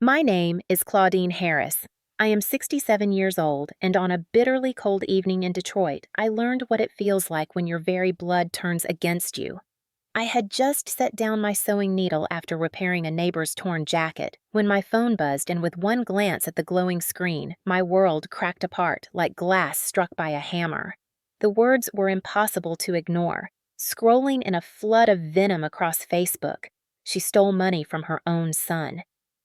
My name is Claudine Harris. I am 67 years old, and on a bitterly cold evening in Detroit, I learned what it feels like when your very blood turns against you. I had just set down my sewing needle after repairing a neighbor's torn jacket when my phone buzzed, and with one glance at the glowing screen, my world cracked apart like glass struck by a hammer. The words were impossible to ignore. Scrolling in a flood of venom across Facebook, she stole money from her own son.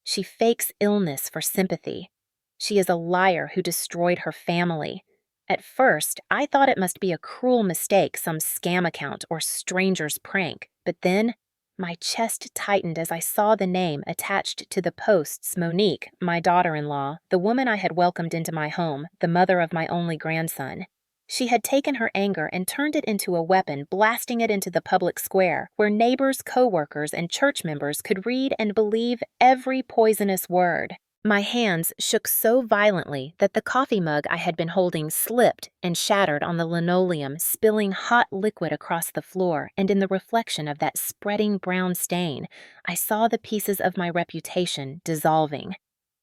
She fakes illness for sympathy. She is a liar who destroyed her family. At first, I thought it must be a cruel mistake, some scam account or stranger's prank, but then my chest tightened as I saw the name attached to the posts. Monique, my daughter-in-law, the woman I had welcomed into my home, the mother of my only grandson. She had taken her anger and turned it into a weapon, blasting it into the public square, where neighbors, co-workers, and church members could read and believe every poisonous word. My hands shook so violently that the coffee mug I had been holding slipped and shattered on the linoleum, spilling hot liquid across the floor, and in the reflection of that spreading brown stain, I saw the pieces of my reputation dissolving.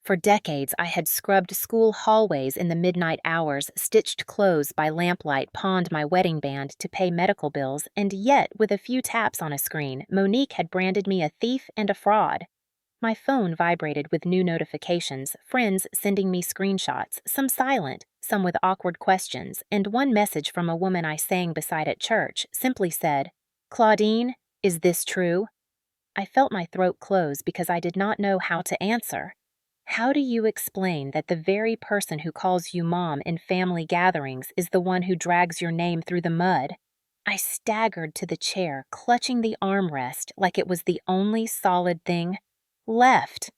For decades, I had scrubbed school hallways in the midnight hours, stitched clothes by lamplight, pawned my wedding band to pay medical bills, and yet, with a few taps on a screen, Monique had branded me a thief and a fraud. My phone vibrated with new notifications, friends sending me screenshots, some silent, some with awkward questions, and one message from a woman I sang beside at church simply said, "Claudine, is this true?" I felt my throat close because I did not know how to answer. How do you explain that the very person who calls you mom in family gatherings is the one who drags your name through the mud? I staggered to the chair, clutching the armrest like it was the only solid thing left.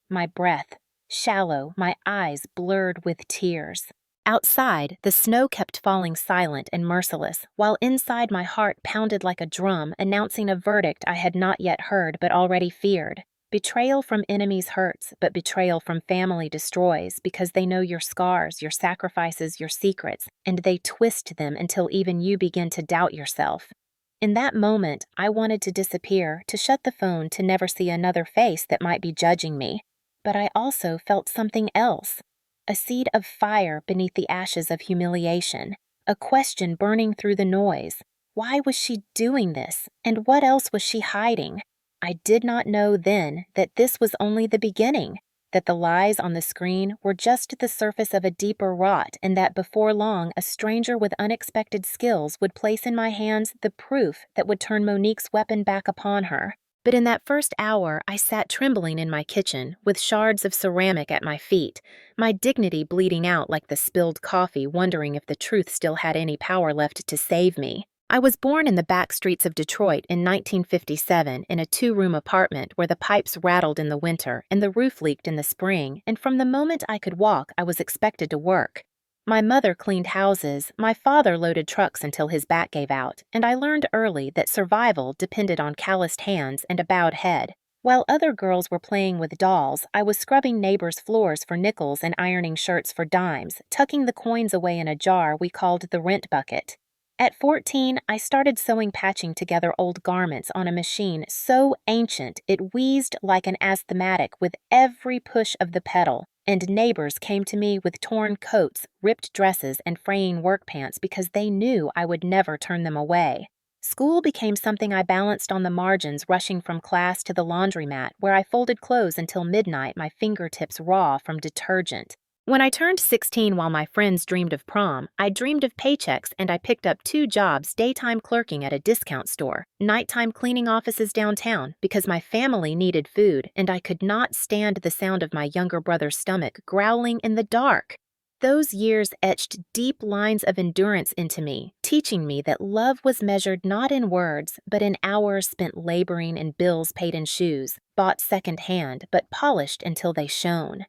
My breath, shallow, my eyes blurred with tears. Outside, the snow kept falling silent and merciless, while inside my heart pounded like a drum, announcing a verdict I had not yet heard but already feared. Betrayal from enemies hurts, but betrayal from family destroys because they know your scars, your sacrifices, your secrets, and they twist them until even you begin to doubt yourself. In that moment, I wanted to disappear, to shut the phone, to never see another face that might be judging me. But I also felt something else. A seed of fire beneath the ashes of humiliation. A question burning through the noise. Why was she doing this? And what else was she hiding? I did not know then that this was only the beginning, that the lies on the screen were just the surface of a deeper rot, and that before long a stranger with unexpected skills would place in my hands the proof that would turn Monique's weapon back upon her. But in that first hour, I sat trembling in my kitchen, with shards of ceramic at my feet, my dignity bleeding out like the spilled coffee, wondering if the truth still had any power left to save me. I was born in the back streets of Detroit in 1957 in a two-room apartment where the pipes rattled in the winter and the roof leaked in the spring, and from the moment I could walk, I was expected to work. My mother cleaned houses, my father loaded trucks until his back gave out, and I learned early that survival depended on calloused hands and a bowed head. While other girls were playing with dolls, I was scrubbing neighbors' floors for nickels and ironing shirts for dimes, tucking the coins away in a jar we called the rent bucket. At 14, I started sewing patching together old garments on a machine so ancient it wheezed like an asthmatic with every push of the pedal, and neighbors came to me with torn coats, ripped dresses, and fraying work pants because they knew I would never turn them away. School became something I balanced on the margins, rushing from class to the laundromat, where I folded clothes until midnight, my fingertips raw from detergent. When I turned 16 while my friends dreamed of prom, I dreamed of paychecks, and I picked up 2 jobs: daytime clerking at a discount store, nighttime cleaning offices downtown, because my family needed food and I could not stand the sound of my younger brother's stomach growling in the dark. Those years etched deep lines of endurance into me, teaching me that love was measured not in words, but in hours spent laboring and bills paid in shoes, bought secondhand, but polished until they shone.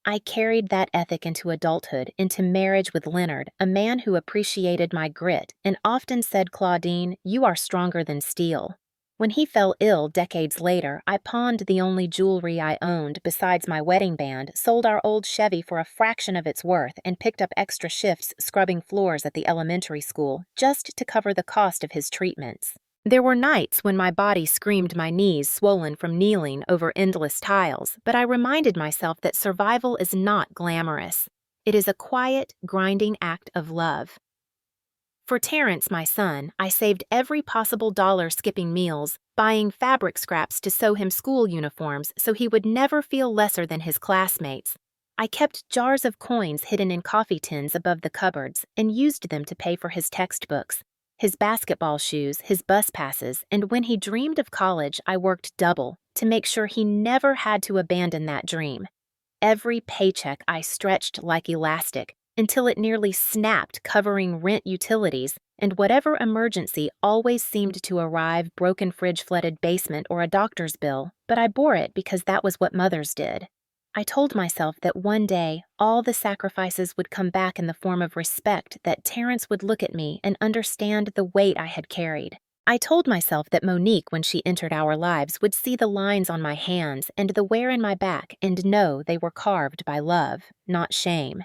I carried that ethic into adulthood, into marriage with Leonard, a man who appreciated my grit and often said, "Claudine, you are stronger than steel." When he fell ill decades later, I pawned the only jewelry I owned besides my wedding band, sold our old Chevy for a fraction of its worth, and picked up extra shifts scrubbing floors at the elementary school just to cover the cost of his treatments. There were nights when my body screamed, my knees swollen from kneeling over endless tiles, but I reminded myself that survival is not glamorous. It is a quiet, grinding act of love. For Terrence, my son, I saved every possible dollar skipping meals, buying fabric scraps to sew him school uniforms so he would never feel lesser than his classmates. I kept jars of coins hidden in coffee tins above the cupboards and used them to pay for his textbooks, his basketball shoes, his bus passes, and when he dreamed of college, I worked double to make sure he never had to abandon that dream. Every paycheck I stretched like elastic until it nearly snapped, covering rent, utilities, and whatever emergency always seemed to arrive: broken fridge, flooded basement, or a doctor's bill, but I bore it because that was what mothers did. I told myself that one day all the sacrifices would come back in the form of respect, that Terrence would look at me and understand the weight I had carried. I told myself that Monique, when she entered our lives, would see the lines on my hands and the wear in my back and know they were carved by love, not shame.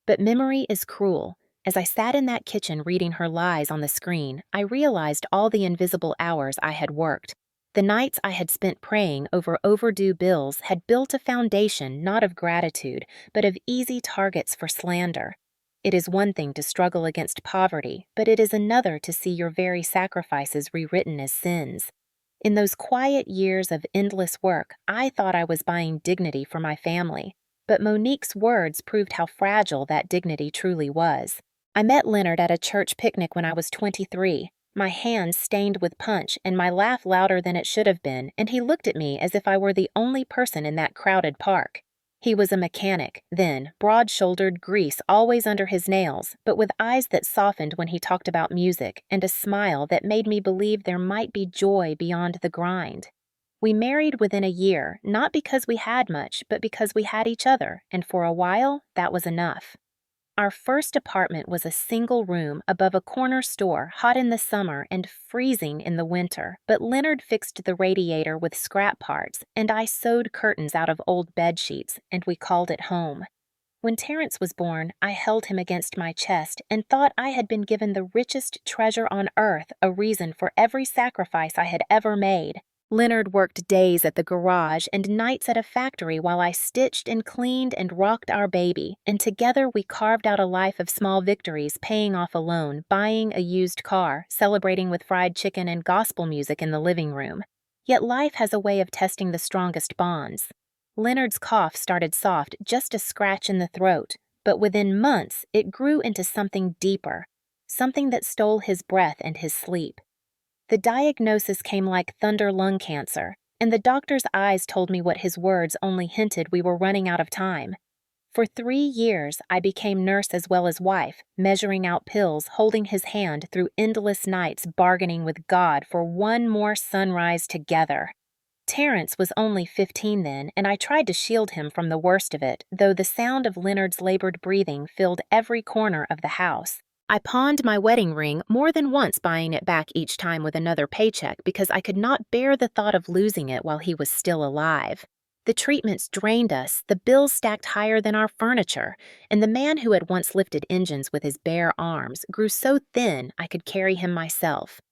But memory is cruel. As I sat in that kitchen reading her lies on the screen, I realized all the invisible hours I had worked. The nights I had spent praying over overdue bills had built a foundation not of gratitude, but of easy targets for slander. It is one thing to struggle against poverty, but it is another to see your very sacrifices rewritten as sins. In those quiet years of endless work, I thought I was buying dignity for my family, but Monique's words proved how fragile that dignity truly was. I met Leonard at a church picnic when I was 23. My hands stained with punch and my laugh louder than it should have been, and he looked at me as if I were the only person in that crowded park. He was a mechanic, then, broad-shouldered, grease always under his nails, but with eyes that softened when he talked about music, and a smile that made me believe there might be joy beyond the grind. We married within a year, not because we had much, but because we had each other, and for a while, that was enough. Our first apartment was a single room above a corner store, hot in the summer and freezing in the winter, but Leonard fixed the radiator with scrap parts, and I sewed curtains out of old bed sheets, and we called it home. When Terrence was born, I held him against my chest and thought I had been given the richest treasure on earth, a reason for every sacrifice I had ever made. Leonard worked days at the garage and nights at a factory while I stitched and cleaned and rocked our baby, and together we carved out a life of small victories, paying off a loan, buying a used car, celebrating with fried chicken and gospel music in the living room. Yet life has a way of testing the strongest bonds. Leonard's cough started soft, just a scratch in the throat, but within months it grew into something deeper, something that stole his breath and his sleep. The diagnosis came like thunder: lung cancer, and the doctor's eyes told me what his words only hinted: we were running out of time. For 3 years, I became nurse as well as wife, measuring out pills, holding his hand through endless nights, bargaining with God for one more sunrise together. Terrence was only 15 then, and I tried to shield him from the worst of it, though the sound of Leonard's labored breathing filled every corner of the house. I pawned my wedding ring more than once, buying it back each time with another paycheck because I could not bear the thought of losing it while he was still alive. The treatments drained us, the bills stacked higher than our furniture, and the man who had once lifted engines with his bare arms grew so thin I could carry him myself.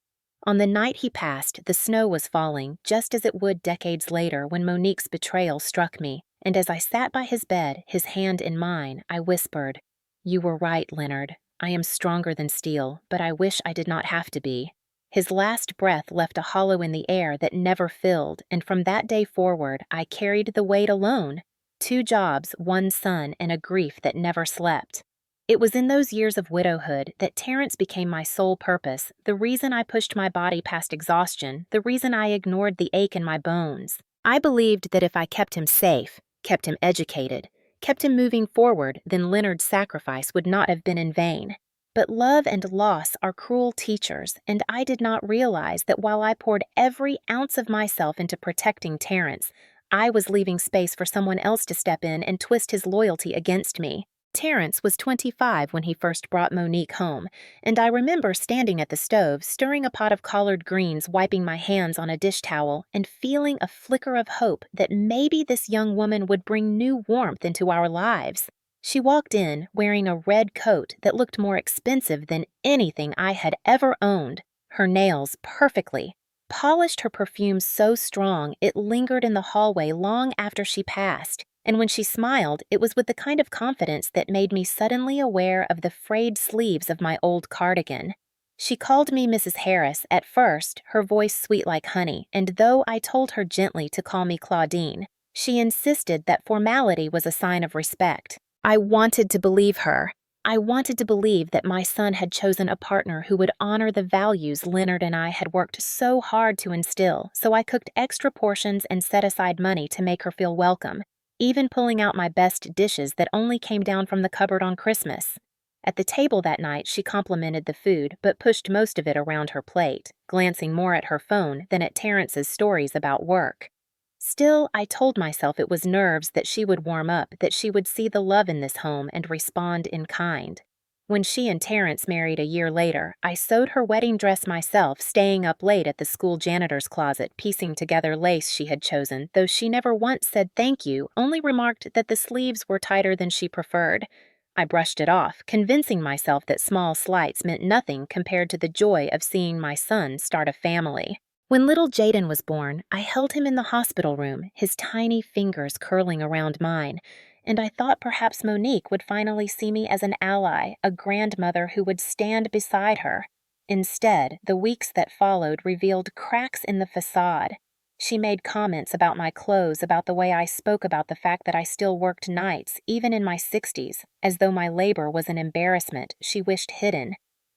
On the night he passed, the snow was falling, just as it would decades later when Monique's betrayal struck me, and as I sat by his bed, his hand in mine, I whispered, "You were right, Leonard. I am stronger than steel, but I wish I did not have to be." His last breath left a hollow in the air that never filled, and from that day forward, I carried the weight alone. 2 jobs, 1 son, and a grief that never slept. It was in those years of widowhood that Terrence became my sole purpose, the reason I pushed my body past exhaustion, the reason I ignored the ache in my bones. I believed that if I kept him safe, kept him educated, kept him moving forward, then Leonard's sacrifice would not have been in vain. But love and loss are cruel teachers, and I did not realize that while I poured every ounce of myself into protecting Terrence, I was leaving space for someone else to step in and twist his loyalty against me. Terrence was 25 when he first brought Monique home, and I remember standing at the stove, stirring a pot of collard greens, wiping my hands on a dish towel, and feeling a flicker of hope that maybe this young woman would bring new warmth into our lives. She walked in, wearing a red coat that looked more expensive than anything I had ever owned. her nails perfectly, polished her perfume so strong it lingered in the hallway long after she passed, and when she smiled, it was with the kind of confidence that made me suddenly aware of the frayed sleeves of my old cardigan. She called me Mrs. Harris at first, her voice sweet like honey, and though I told her gently to call me Claudine, she insisted that formality was a sign of respect. I wanted to believe her. I wanted to believe that my son had chosen a partner who would honor the values Leonard and I had worked so hard to instill, so I cooked extra portions and set aside money to make her feel welcome, even pulling out my best dishes that only came down from the cupboard on Christmas. At the table that night, she complimented the food, but pushed most of it around her plate, glancing more at her phone than at Terrence's stories about work. Still, I told myself it was nerves that she would warm up, that she would see the love in this home and respond in kind. When she and Terrence married a year later, I sewed her wedding dress myself, staying up late at the school janitor's closet, piecing together lace she had chosen, though she never once said thank you, only remarked that the sleeves were tighter than she preferred. I brushed it off, convincing myself that small slights meant nothing compared to the joy of seeing my son start a family. When little Jaden was born, I held him in the hospital room, his tiny fingers curling around mine, and I thought perhaps Monique would finally see me as an ally, a grandmother who would stand beside her. Instead, the weeks that followed revealed cracks in the facade. She made comments about my clothes, about the way I spoke about the fact that I still worked nights, even in my 60s, as though my labor was an embarrassment she wished hidden.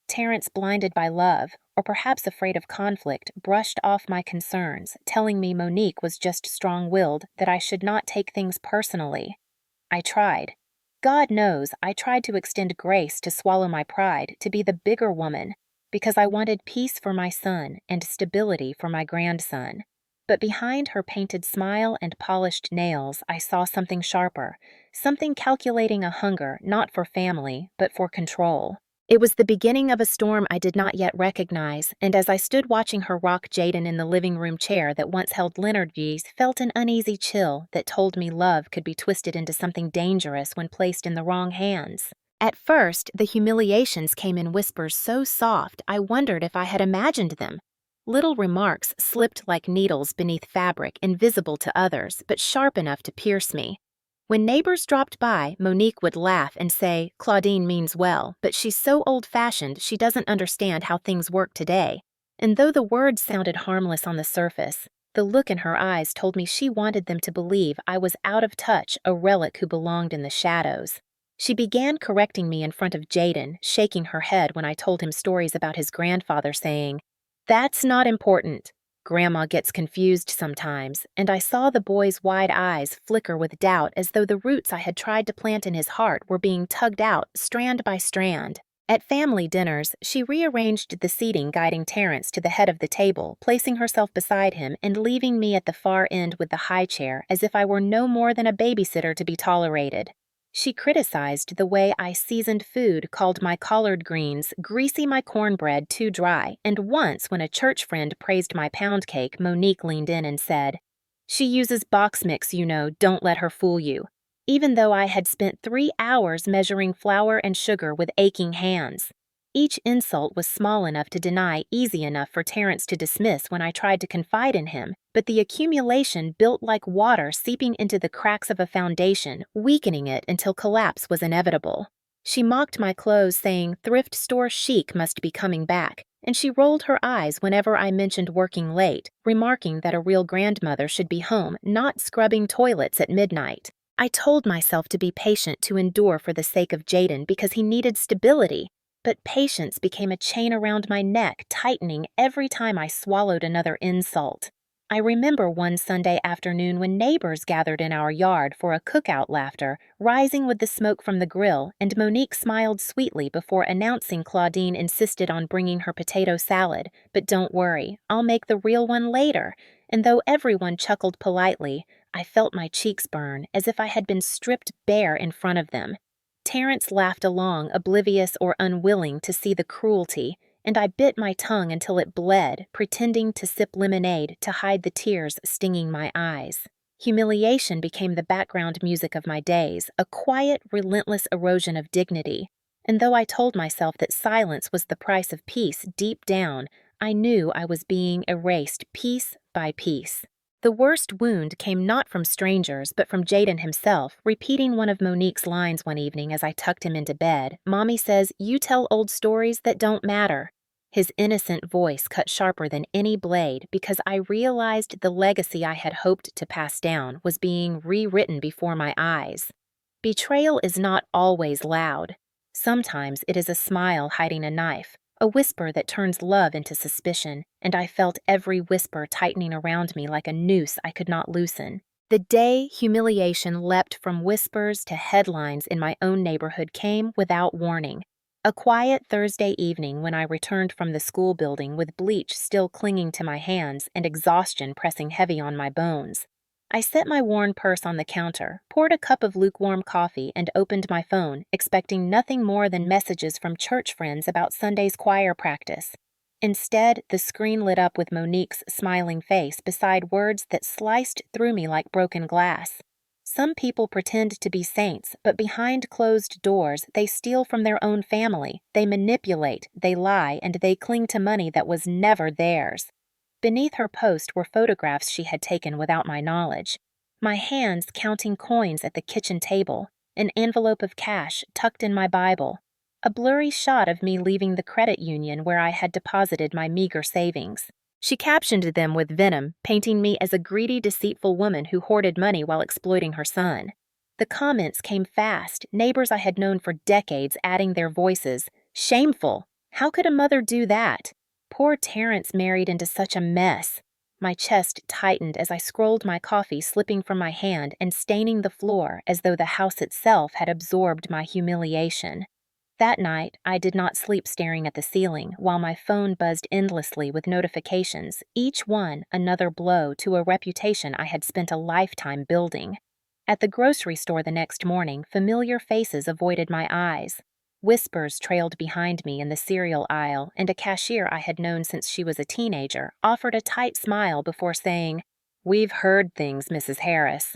Terrence, blinded by love, or perhaps afraid of conflict, brushed off my concerns, telling me Monique was just strong-willed, that I should not take things personally. I tried. God knows, I tried to extend grace to swallow my pride, to be the bigger woman, because I wanted peace for my son and stability for my grandson. But behind her painted smile and polished nails, I saw something sharper, something calculating a hunger not for family, but for control. It was the beginning of a storm I did not yet recognize, and as I stood watching her rock Jaden in the living room chair that once held Leonard V's, felt an uneasy chill that told me love could be twisted into something dangerous when placed in the wrong hands. At first, the humiliations came in whispers so soft I wondered if I had imagined them. Little remarks slipped like needles beneath fabric, invisible to others, but sharp enough to pierce me. When neighbors dropped by, Monique would laugh and say, "Claudine means well, but she's so old-fashioned she doesn't understand how things work today." And though the words sounded harmless on the surface, the look in her eyes told me she wanted them to believe I was out of touch, a relic who belonged in the shadows. She began correcting me in front of Jaden, shaking her head when I told him stories about his grandfather, saying, "That's not important. Grandma gets confused sometimes," and I saw the boy's wide eyes flicker with doubt as though the roots I had tried to plant in his heart were being tugged out strand by strand. At family dinners, she rearranged the seating, guiding Terrence to the head of the table, placing herself beside him and leaving me at the far end with the high chair as if I were no more than a babysitter to be tolerated. She criticized the way I seasoned food, called my collard greens greasy, my cornbread too dry, and once when a church friend praised my pound cake, Monique leaned in and said, "She uses box mix, you know, don't let her fool you," even though I had spent 3 hours measuring flour and sugar with aching hands. Each insult was small enough to deny, easy enough for Terrence to dismiss when I tried to confide in him, but the accumulation built like water seeping into the cracks of a foundation, weakening it until collapse was inevitable. She mocked my clothes, saying thrift store chic must be coming back, and she rolled her eyes whenever I mentioned working late, remarking that a real grandmother should be home, not scrubbing toilets at midnight. I told myself to be patient, to endure for the sake of Jaden because he needed stability, but patience became a chain around my neck, tightening every time I swallowed another insult. I remember one Sunday afternoon when neighbors gathered in our yard for a cookout, laughter rising with the smoke from the grill, and Monique smiled sweetly before announcing Claudine insisted on bringing her potato salad. "But don't worry, I'll make the real one later." And though everyone chuckled politely, I felt my cheeks burn as if I had been stripped bare in front of them. Terrence laughed along, oblivious or unwilling to see the cruelty, and I bit my tongue until it bled, pretending to sip lemonade to hide the tears stinging my eyes. Humiliation became the background music of my days, a quiet, relentless erosion of dignity. And though I told myself that silence was the price of peace, deep down, I knew I was being erased piece by piece. The worst wound came not from strangers, but from Jaden himself, repeating one of Monique's lines one evening as I tucked him into bed. "Mommy says, you tell old stories that don't matter." His innocent voice cut sharper than any blade because I realized the legacy I had hoped to pass down was being rewritten before my eyes. Betrayal is not always loud. Sometimes it is a smile hiding a knife, a whisper that turns love into suspicion, and I felt every whisper tightening around me like a noose I could not loosen. The day humiliation leapt from whispers to headlines in my own neighborhood came without warning. A quiet Thursday evening when I returned from the school building with bleach still clinging to my hands and exhaustion pressing heavy on my bones. I set my worn purse on the counter, poured a cup of lukewarm coffee, and opened my phone, expecting nothing more than messages from church friends about Sunday's choir practice. Instead, the screen lit up with Monique's smiling face beside words that sliced through me like broken glass. Some people pretend to be saints, but behind closed doors, they steal from their own family, they manipulate, they lie, and they cling to money that was never theirs. Beneath her post were photographs she had taken without my knowledge. My hands counting coins at the kitchen table, an envelope of cash tucked in my Bible, a blurry shot of me leaving the credit union where I had deposited my meager savings. She captioned them with venom, painting me as a greedy, deceitful woman who hoarded money while exploiting her son. The comments came fast, neighbors I had known for decades adding their voices. Shameful! How could a mother do that? Poor Terrence married into such a mess. My chest tightened as I scrolled my coffee slipping from my hand and staining the floor as though the house itself had absorbed my humiliation. That night, I did not sleep staring at the ceiling while my phone buzzed endlessly with notifications, each one another blow to a reputation I had spent a lifetime building. At the grocery store the next morning, familiar faces avoided my eyes. Whispers trailed behind me in the cereal aisle, and a cashier I had known since she was a teenager offered a tight smile before saying, "We've heard things, Mrs. Harris."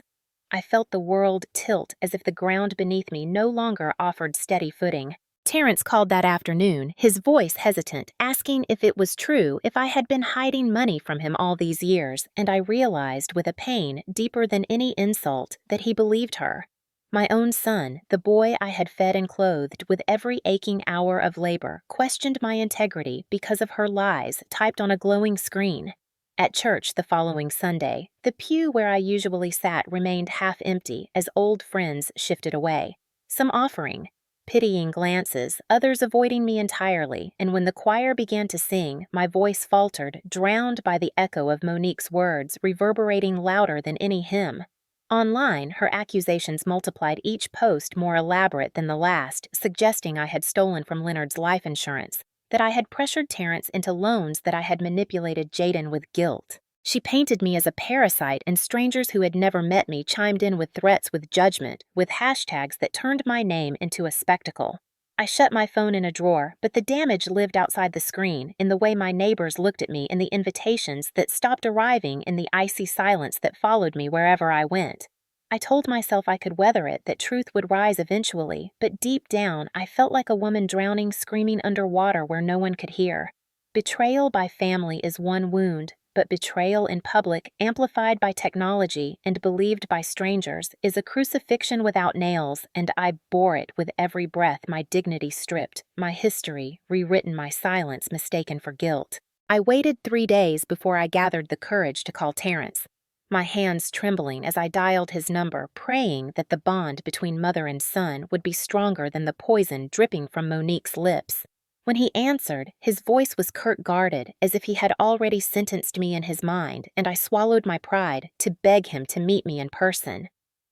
I felt the world tilt as if the ground beneath me no longer offered steady footing. Terrence called that afternoon, his voice hesitant, asking if it was true if I had been hiding money from him all these years, and I realized with a pain deeper than any insult that he believed her. My own son, the boy I had fed and clothed with every aching hour of labor, questioned my integrity because of her lies typed on a glowing screen. At church the following Sunday, the pew where I usually sat remained half empty as old friends shifted away. Some offering, pitying glances, others avoiding me entirely, and when the choir began to sing, my voice faltered, drowned by the echo of Monique's words reverberating louder than any hymn. Online, her accusations multiplied, each post more elaborate than the last, suggesting I had stolen from Leonard's life insurance, that I had pressured Terrence into loans, that I had manipulated Jaden with guilt. She painted me as a parasite, and strangers who had never met me chimed in with threats with judgment, with hashtags that turned my name into a spectacle. I shut my phone in a drawer, but the damage lived outside the screen, in the way my neighbors looked at me, in the invitations that stopped arriving, in the icy silence that followed me wherever I went. I told myself I could weather it, that truth would rise eventually, but deep down I felt like a woman drowning, screaming underwater where no one could hear. Betrayal by family is one wound, but betrayal in public, amplified by technology and believed by strangers, is a crucifixion without nails, and I bore it with every breath, my dignity stripped, my history rewritten, my silence mistaken for guilt. I waited 3 days before I gathered the courage to call Terrence, my hands trembling as I dialed his number, praying that the bond between mother and son would be stronger than the poison dripping from Monique's lips. When he answered, his voice was curt-guarded, as if he had already sentenced me in his mind, and I swallowed my pride to beg him to meet me in person.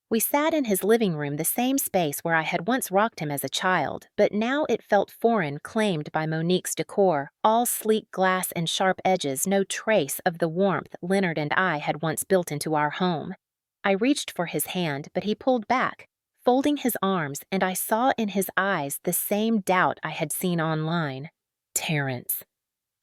We sat in his living room, the same space where I had once rocked him as a child, but now it felt foreign, claimed by Monique's decor, all sleek glass and sharp edges, no trace of the warmth Leonard and I had once built into our home. I reached for his hand, but he pulled back, folding his arms, and I saw in his eyes the same doubt I had seen online. "Terrence,"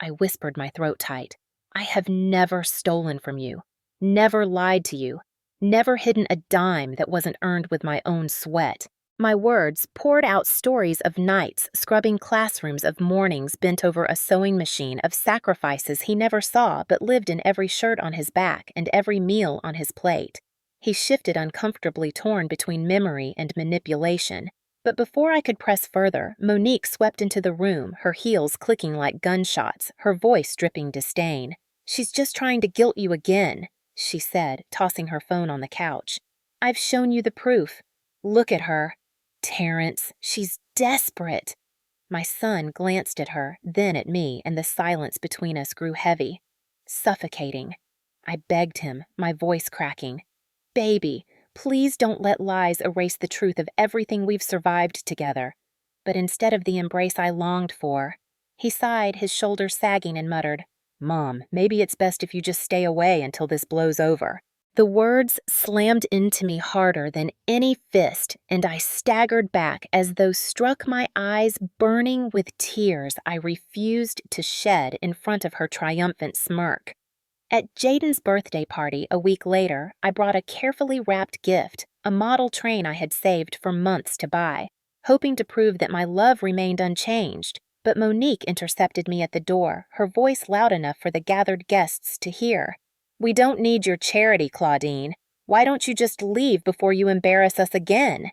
I whispered, my throat tight, "I have never stolen from you, never lied to you, never hidden a dime that wasn't earned with my own sweat. My words poured out stories of nights scrubbing classrooms, of mornings bent over a sewing machine, of sacrifices he never saw but lived in every shirt on his back and every meal on his plate. He shifted uncomfortably torn between memory and manipulation. But before I could press further, Monique swept into the room, her heels clicking like gunshots, her voice dripping disdain. "She's just trying to guilt you again," she said, tossing her phone on the couch. "I've shown you the proof. Look at her. Terrence, she's desperate." My son glanced at her, then at me, and the silence between us grew heavy, suffocating. I begged him, my voice cracking. "Baby, please don't let lies erase the truth of everything we've survived together." But instead of the embrace I longed for, he sighed, his shoulders sagging, and muttered, "Mom, maybe it's best if you just stay away until this blows over." The words slammed into me harder than any fist, and I staggered back as though struck, my eyes burning with tears I refused to shed in front of her triumphant smirk. At Jaden's birthday party a week later, I brought a carefully wrapped gift, a model train I had saved for months to buy, hoping to prove that my love remained unchanged. But Monique intercepted me at the door, her voice loud enough for the gathered guests to hear. "We don't need your charity, Claudine. Why don't you just leave before you embarrass us again?"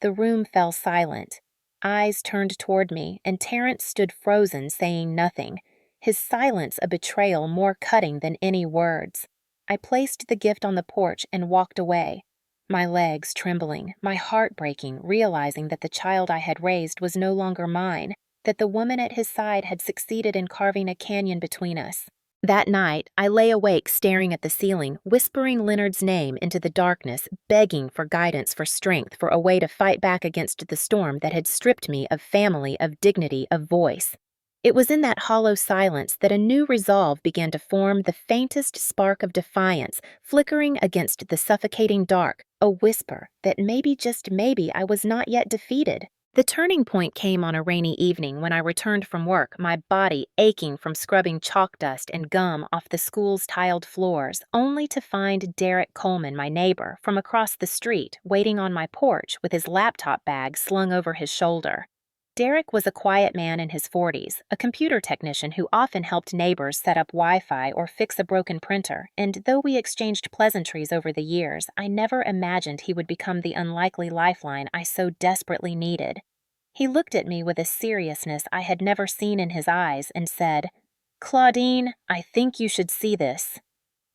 The room fell silent. Eyes turned toward me, and Terrence stood frozen, saying nothing, his silence a betrayal more cutting than any words. I placed the gift on the porch and walked away, my legs trembling, my heart breaking, realizing that the child I had raised was no longer mine, that the woman at his side had succeeded in carving a canyon between us. That night, I lay awake staring at the ceiling, whispering Leonard's name into the darkness, begging for guidance, for strength, for a way to fight back against the storm that had stripped me of family, of dignity, of voice. It was in that hollow silence that a new resolve began to form, the faintest spark of defiance, flickering against the suffocating dark, a whisper that maybe, just maybe, I was not yet defeated. The turning point came on a rainy evening when I returned from work, my body aching from scrubbing chalk dust and gum off the school's tiled floors, only to find Derek Coleman, my neighbor, from across the street, waiting on my porch with his laptop bag slung over his shoulder. Derek was a quiet man in his 40s, a computer technician who often helped neighbors set up Wi-Fi or fix a broken printer, and though we exchanged pleasantries over the years, I never imagined he would become the unlikely lifeline I so desperately needed. He looked at me with a seriousness I had never seen in his eyes and said, "Claudine, I think you should see this."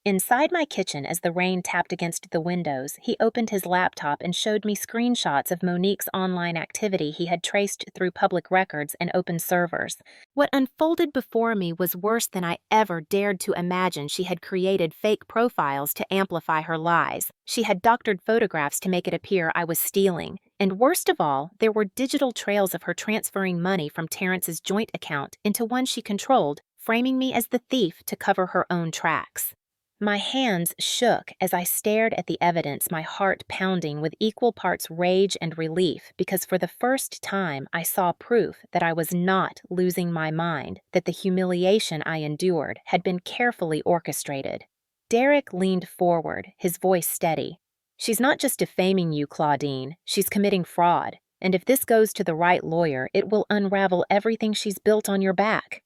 Inside my kitchen, as the rain tapped against the windows, he opened his laptop and showed me screenshots of Monique's online activity he had traced through public records and open servers. What unfolded before me was worse than I ever dared to imagine. She had created fake profiles to amplify her lies. She had doctored photographs to make it appear I was stealing. And worst of all, there were digital trails of her transferring money from Terrence's joint account into one she controlled, framing me as the thief to cover her own tracks. My hands shook as I stared at the evidence, my heart pounding with equal parts rage and relief, because for the first time I saw proof that I was not losing my mind, that the humiliation I endured had been carefully orchestrated. Derek leaned forward, his voice steady. "She's not just defaming you, Claudine. She's committing fraud. And if this goes to the right lawyer, it will unravel everything she's built on your back."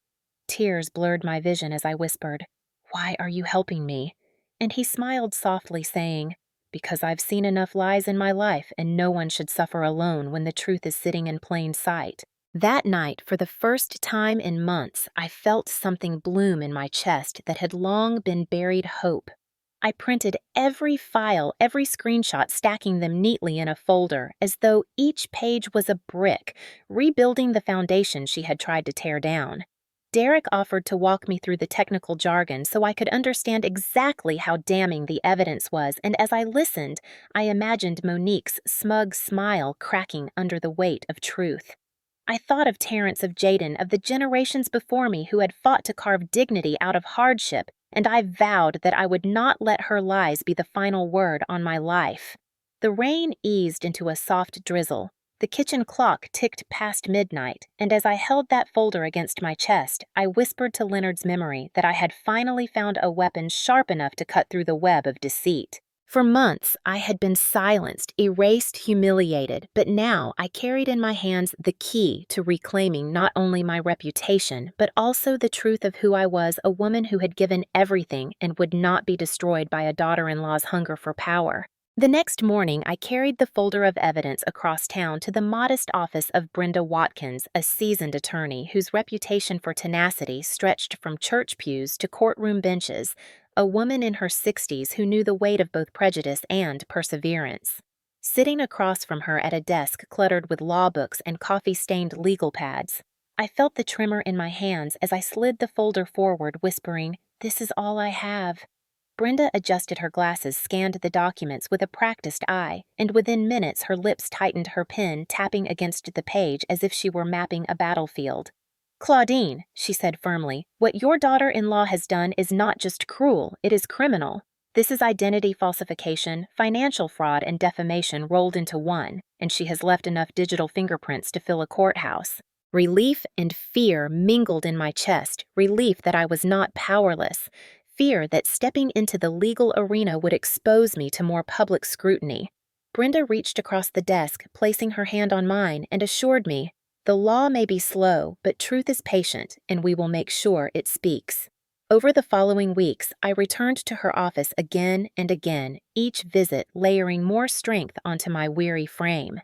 Tears blurred my vision as I whispered, "Why are you helping me?" And he smiled softly, saying, "Because I've seen enough lies in my life, and no one should suffer alone when the truth is sitting in plain sight." That night, for the first time in months, I felt something bloom in my chest that had long been buried hope. I printed every file, every screenshot, stacking them neatly in a folder, as though each page was a brick, rebuilding the foundation she had tried to tear down. Derek offered to walk me through the technical jargon so I could understand exactly how damning the evidence was, and as I listened, I imagined Monique's smug smile cracking under the weight of truth. I thought of Terrence, of Jaden, of the generations before me who had fought to carve dignity out of hardship, and I vowed that I would not let her lies be the final word on my life. The rain eased into a soft drizzle. The kitchen clock ticked past midnight, and as I held that folder against my chest, I whispered to Leonard's memory that I had finally found a weapon sharp enough to cut through the web of deceit. For months, I had been silenced, erased, humiliated, but now I carried in my hands the key to reclaiming not only my reputation, but also the truth of who I was, a woman who had given everything and would not be destroyed by a daughter-in-law's hunger for power. The next morning, I carried the folder of evidence across town to the modest office of Brenda Watkins, a seasoned attorney whose reputation for tenacity stretched from church pews to courtroom benches, a woman in her 60s who knew the weight of both prejudice and perseverance. Sitting across from her at a desk cluttered with law books and coffee-stained legal pads, I felt the tremor in my hands as I slid the folder forward, whispering, "This is all I have." Brenda adjusted her glasses, scanned the documents with a practiced eye, and within minutes her lips tightened, her pen tapping against the page as if she were mapping a battlefield. "Claudine," she said firmly, "what your daughter-in-law has done is not just cruel, it is criminal. This is identity falsification, financial fraud, and defamation rolled into one, and she has left enough digital fingerprints to fill a courthouse." Relief and fear mingled in my chest, relief that I was not powerless, fear that stepping into the legal arena would expose me to more public scrutiny. Brenda reached across the desk, placing her hand on mine, and assured me, "The law may be slow, but truth is patient, and we will make sure it speaks." Over the following weeks, I returned to her office again and again, each visit layering more strength onto my weary frame.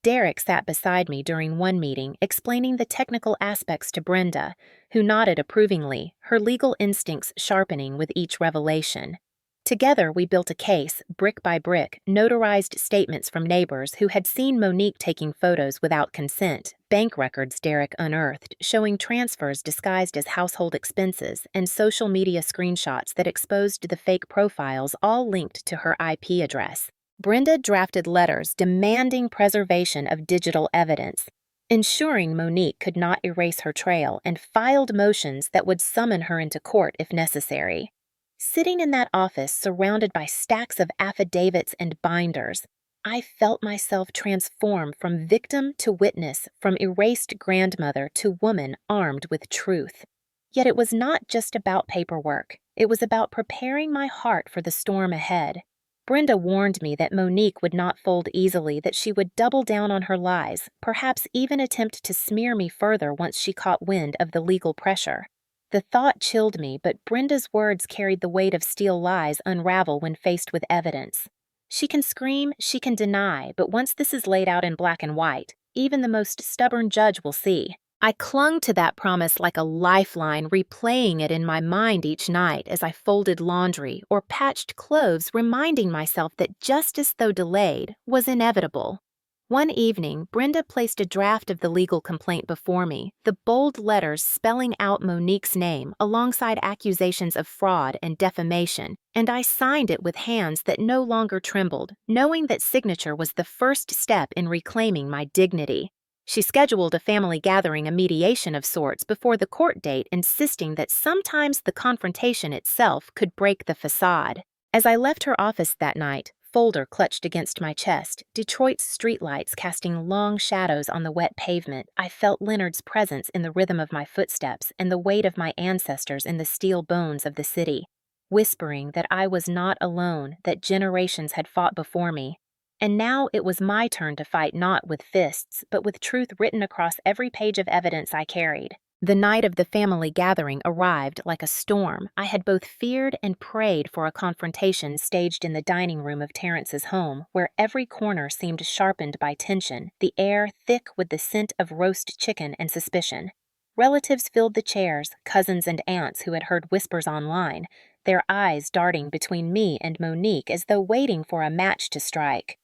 Derek sat beside me during one meeting, explaining the technical aspects to Brenda, who nodded approvingly, her legal instincts sharpening with each revelation. Together, we built a case, brick by brick, notarized statements from neighbors who had seen Monique taking photos without consent, bank records Derek unearthed, showing transfers disguised as household expenses, and social media screenshots that exposed the fake profiles all linked to her IP address. Brenda drafted letters demanding preservation of digital evidence, ensuring Monique could not erase her trail, and filed motions that would summon her into court if necessary. Sitting in that office, surrounded by stacks of affidavits and binders, I felt myself transform from victim to witness, from erased grandmother to woman armed with truth. Yet it was not just about paperwork. It was about preparing my heart for the storm ahead. Brenda warned me that Monique would not fold easily, that she would double down on her lies, perhaps even attempt to smear me further once she caught wind of the legal pressure. The thought chilled me, but Brenda's words carried the weight of steel lies unravel when faced with evidence. She can scream, she can deny, but once this is laid out in black and white, even the most stubborn judge will see. I clung to that promise like a lifeline, replaying it in my mind each night as I folded laundry or patched clothes, reminding myself that justice, though delayed, was inevitable. One evening, Brenda placed a draft of the legal complaint before me, the bold letters spelling out Monique's name alongside accusations of fraud and defamation, and I signed it with hands that no longer trembled, knowing that signature was the first step in reclaiming my dignity. She scheduled a family gathering, a mediation of sorts, before the court date, insisting that sometimes the confrontation itself could break the facade. As I left her office that night, folder clutched against my chest, Detroit's streetlights casting long shadows on the wet pavement, I felt Leonard's presence in the rhythm of my footsteps and the weight of my ancestors in the steel bones of the city, whispering that I was not alone, that generations had fought before me. And now it was my turn to fight not with fists, but with truth written across every page of evidence I carried. The night of the family gathering arrived like a storm. I had both feared and prayed for a confrontation staged in the dining room of Terrence's home, where every corner seemed sharpened by tension, the air thick with the scent of roast chicken and suspicion. Relatives filled the chairs, cousins and aunts who had heard whispers online, their eyes darting between me and Monique as though waiting for a match to strike.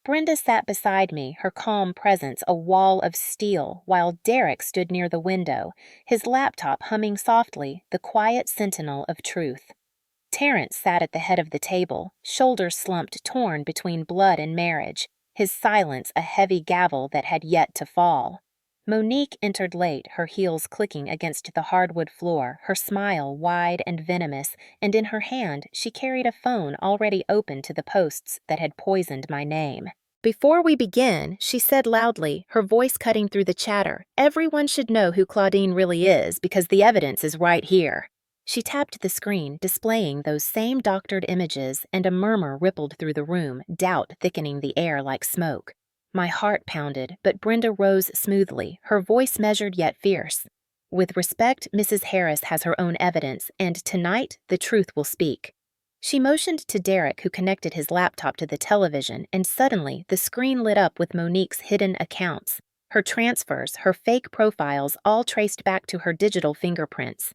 Brenda sat beside me, her calm presence a wall of steel, while Derek stood near the window, his laptop humming softly, the quiet sentinel of truth. Terrence sat at the head of the table, shoulders slumped, torn between blood and marriage, his silence a heavy gavel that had yet to fall. Monique entered late, her heels clicking against the hardwood floor, her smile wide and venomous, and in her hand she carried a phone already open to the posts that had poisoned my name. "Before we begin," she said loudly, her voice cutting through the chatter, "everyone should know who Claudine really is because the evidence is right here." She tapped the screen, displaying those same doctored images, and a murmur rippled through the room, doubt thickening the air like smoke. My heart pounded, but Brenda rose smoothly, her voice measured yet fierce. With respect, Mrs. Harris has her own evidence, and tonight the truth will speak. She motioned to Derek, who connected his laptop to the television, and suddenly the screen lit up with Monique's hidden accounts. Her transfers, her fake profiles, all traced back to her digital fingerprints.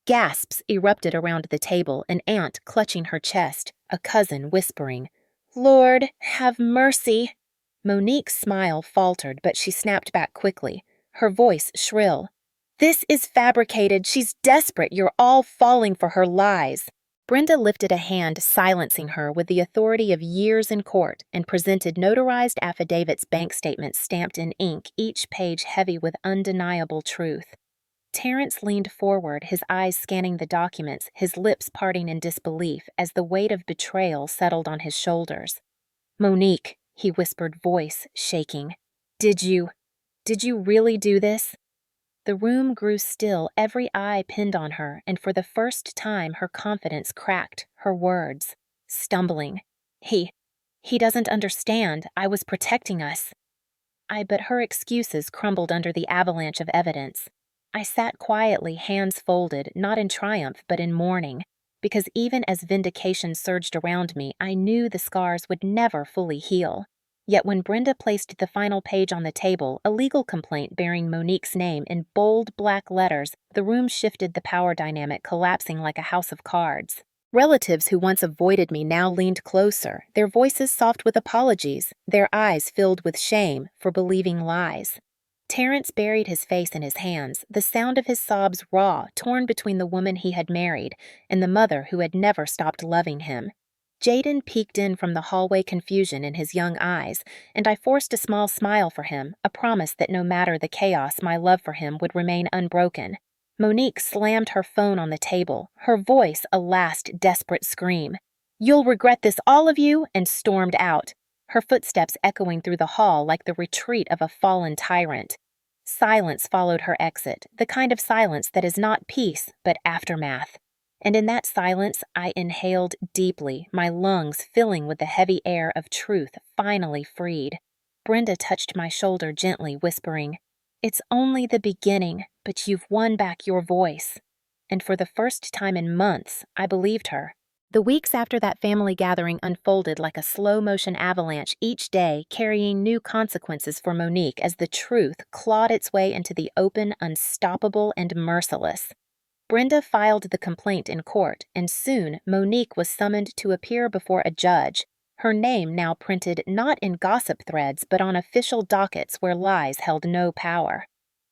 Gasps erupted around the table, an aunt clutching her chest, a cousin whispering, "Lord, have mercy." Monique's smile faltered, but she snapped back quickly, her voice shrill. "This is fabricated. She's desperate. You're all falling for her lies." Brenda lifted a hand, silencing her with the authority of years in court, and presented notarized affidavits, bank statements stamped in ink, each page heavy with undeniable truth. Terrence leaned forward, his eyes scanning the documents, his lips parting in disbelief as the weight of betrayal settled on his shoulders. "Monique," he whispered, voice shaking. Did you really do this?" The room grew still, every eye pinned on her, and for the first time her confidence cracked, her words. Stumbling. He doesn't understand. I was protecting us." But her excuses crumbled under the avalanche of evidence. I sat quietly, hands folded, not in triumph, but in mourning, because even as vindication surged around me, I knew the scars would never fully heal. Yet when Brenda placed the final page on the table, a legal complaint bearing Monique's name in bold black letters, the room shifted, the power dynamic collapsing like a house of cards. Relatives who once avoided me now leaned closer, their voices soft with apologies, their eyes filled with shame for believing lies. Terrence buried his face in his hands, the sound of his sobs raw, torn between the woman he had married and the mother who had never stopped loving him. Jaden peeked in from the hallway, confusion in his young eyes, and I forced a small smile for him, a promise that no matter the chaos, my love for him would remain unbroken. Monique slammed her phone on the table, her voice a last desperate scream. "You'll regret this, all of you," and stormed out, her footsteps echoing through the hall like the retreat of a fallen tyrant. Silence followed her exit, the kind of silence that is not peace, but aftermath. And in that silence, I inhaled deeply, my lungs filling with the heavy air of truth finally freed. Brenda touched my shoulder gently, whispering, "It's only the beginning, but you've won back your voice." And for the first time in months, I believed her. The weeks after that family gathering unfolded like a slow-motion avalanche, each day carrying new consequences for Monique as the truth clawed its way into the open, unstoppable, and merciless. Brenda filed the complaint in court, and soon Monique was summoned to appear before a judge, her name now printed not in gossip threads but on official dockets where lies held no power.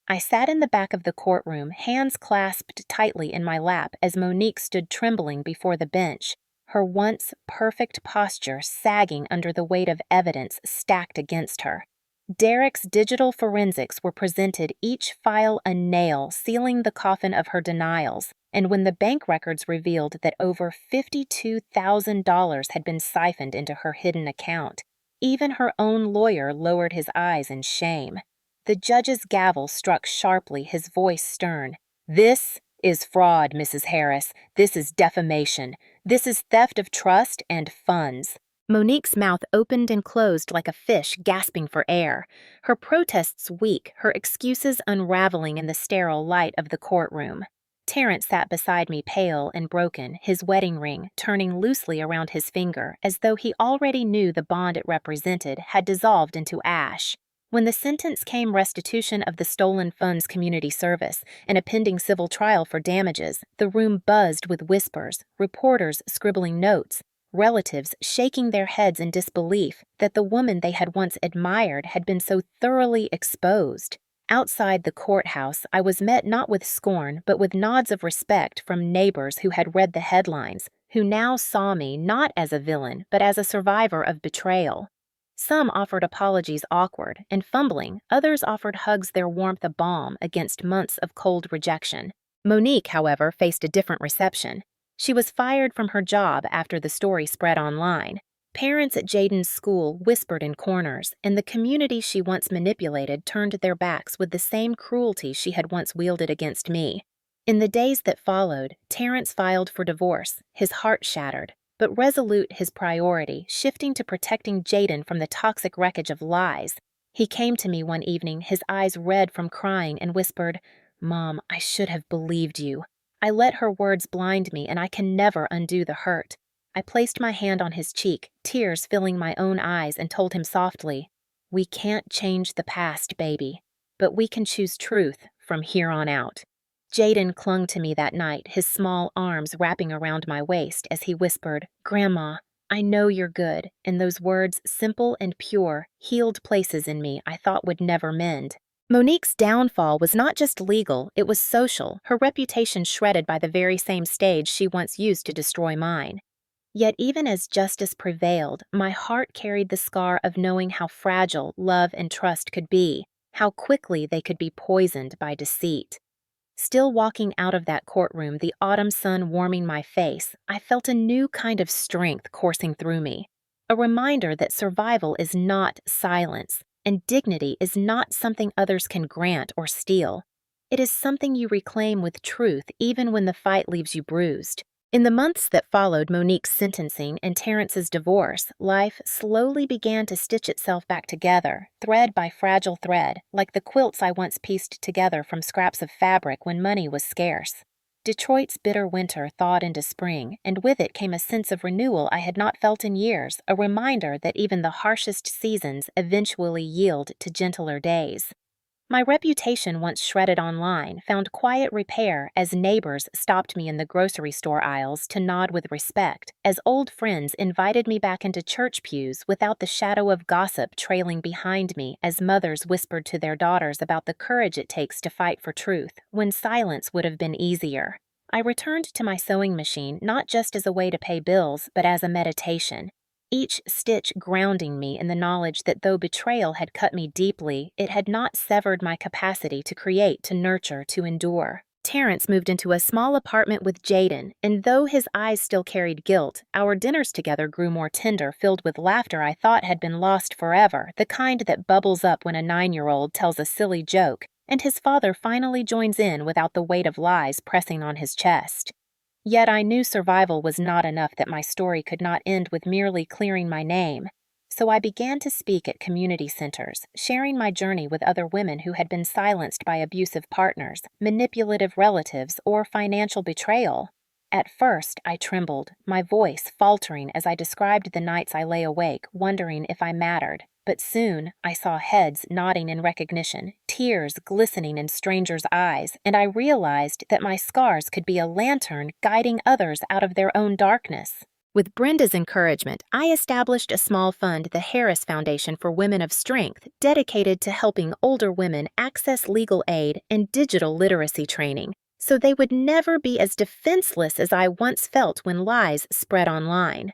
I sat in the back of the courtroom, hands clasped tightly in my lap as Monique stood trembling before the bench, her once perfect posture sagging under the weight of evidence stacked against her. Derek's digital forensics were presented, each file a nail sealing the coffin of her denials, and when the bank records revealed that over $52,000 had been siphoned into her hidden account, even her own lawyer lowered his eyes in shame. The judge's gavel struck sharply, his voice stern. "This is fraud, Mrs. Harris. This is defamation. This is theft of trust and funds." Monique's mouth opened and closed like a fish gasping for air, her protests weak, her excuses unraveling in the sterile light of the courtroom. Terrence sat beside me, pale and broken, his wedding ring turning loosely around his finger, as though he already knew the bond it represented had dissolved into ash. When the sentence came, restitution of the stolen funds, community service, and a pending civil trial for damages, the room buzzed with whispers, reporters scribbling notes, relatives shaking their heads in disbelief that the woman they had once admired had been so thoroughly exposed. Outside the courthouse, I was met not with scorn, but with nods of respect from neighbors who had read the headlines, who now saw me not as a villain, but as a survivor of betrayal. Some offered apologies awkward and fumbling, others offered hugs their warmth a balm against months of cold rejection. Monique, however, faced a different reception. She was fired from her job after the story spread online. Parents at Jaden's school whispered in corners, and the community she once manipulated turned their backs with the same cruelty she had once wielded against me. In the days that followed, Terrence filed for divorce, his heart shattered, but resolute his priority, shifting to protecting Jaden from the toxic wreckage of lies. He came to me one evening, his eyes red from crying, and whispered, "Mom, I should have believed you." I let her words blind me, and I can never undo the hurt. I placed my hand on his cheek, tears filling my own eyes, and told him softly, "We can't change the past, baby, but we can choose truth from here on out." Jaden clung to me that night, his small arms wrapping around my waist as he whispered, "Grandma, I know you're good," and those words, simple and pure, healed places in me I thought would never mend. Monique's downfall was not just legal, it was social, her reputation shredded by the very same stage she once used to destroy mine. Yet even as justice prevailed, my heart carried the scar of knowing how fragile love and trust could be, how quickly they could be poisoned by deceit. Still walking out of that courtroom, the autumn sun warming my face, I felt a new kind of strength coursing through me. A reminder that survival is not silence, and dignity is not something others can grant or steal. It is something you reclaim with truth even when the fight leaves you bruised. In the months that followed Monique's sentencing and Terrence's divorce, life slowly began to stitch itself back together, thread by fragile thread, like the quilts I once pieced together from scraps of fabric when money was scarce. Detroit's bitter winter thawed into spring, and with it came a sense of renewal I had not felt in years, a reminder that even the harshest seasons eventually yield to gentler days. My reputation, once shredded online, found quiet repair as neighbors stopped me in the grocery store aisles to nod with respect, as old friends invited me back into church pews without the shadow of gossip trailing behind me as mothers whispered to their daughters about the courage it takes to fight for truth, when silence would have been easier. I returned to my sewing machine not just as a way to pay bills, but as a meditation. Each stitch grounding me in the knowledge that though betrayal had cut me deeply, it had not severed my capacity to create, to nurture, to endure. Terrence moved into a small apartment with Jaden, and though his eyes still carried guilt, our dinners together grew more tender, filled with laughter I thought had been lost forever, the kind that bubbles up when a 9-year-old tells a silly joke, and his father finally joins in without the weight of lies pressing on his chest. Yet I knew survival was not enough, that my story could not end with merely clearing my name. So I began to speak at community centers, sharing my journey with other women who had been silenced by abusive partners, manipulative relatives, or financial betrayal. At first, I trembled, my voice faltering as I described the nights I lay awake, wondering if I mattered. But soon I saw heads nodding in recognition, tears glistening in strangers' eyes, and I realized that my scars could be a lantern guiding others out of their own darkness. With Brenda's encouragement, I established a small fund, the Harris Foundation for Women of Strength, dedicated to helping older women access legal aid and digital literacy training, so they would never be as defenseless as I once felt when lies spread online.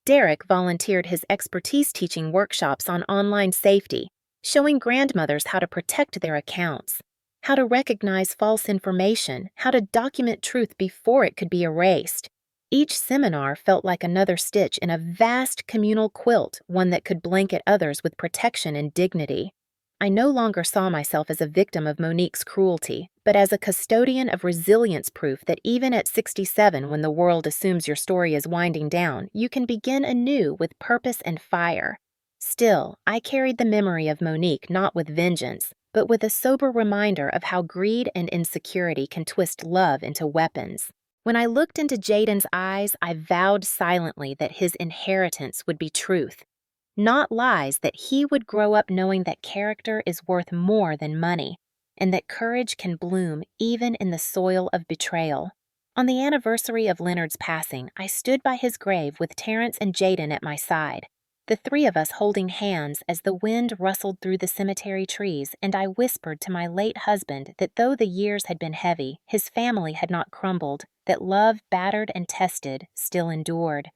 Derek volunteered his expertise teaching workshops on online safety, showing grandmothers how to protect their accounts, how to recognize false information, how to document truth before it could be erased. Each seminar felt like another stitch in a vast communal quilt, one that could blanket others with protection and dignity. I no longer saw myself as a victim of Monique's cruelty, but as a custodian of resilience proof that even at 67, when the world assumes your story is winding down, you can begin anew with purpose and fire. Still, I carried the memory of Monique not with vengeance, but with a sober reminder of how greed and insecurity can twist love into weapons. When I looked into Jaden's eyes, I vowed silently that his inheritance would be truth. Not lies, that he would grow up knowing that character is worth more than money, and that courage can bloom even in the soil of betrayal. On the anniversary of Leonard's passing, I stood by his grave with Terrence and Jaden at my side, the three of us holding hands as the wind rustled through the cemetery trees, and I whispered to my late husband that though the years had been heavy, his family had not crumbled, that love, battered and tested, still endured.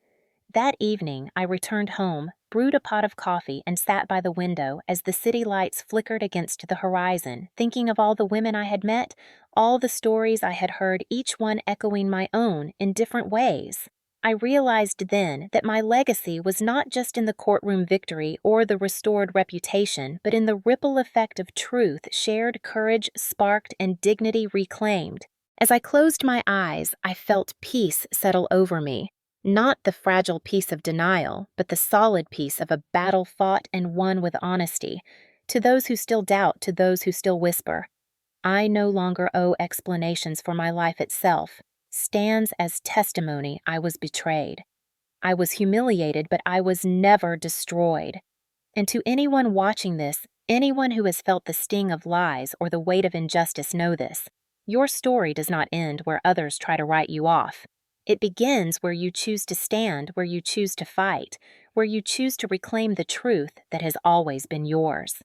That evening, I returned home, brewed a pot of coffee, and sat by the window as the city lights flickered against the horizon, thinking of all the women I had met, all the stories I had heard, each one echoing my own in different ways. I realized then that my legacy was not just in the courtroom victory or the restored reputation, but in the ripple effect of truth shared, courage sparked, and dignity reclaimed. As I closed my eyes, I felt peace settle over me, not the fragile peace of denial, but the solid peace of a battle fought and won with honesty. To those who still doubt, to those who still whisper, I no longer owe explanations for my life itself, stands as testimony I was betrayed. I was humiliated, but I was never destroyed. And to anyone watching this, anyone who has felt the sting of lies or the weight of injustice, know this. Your story does not end where others try to write you off. It begins where you choose to stand, where you choose to fight, where you choose to reclaim the truth that has always been yours.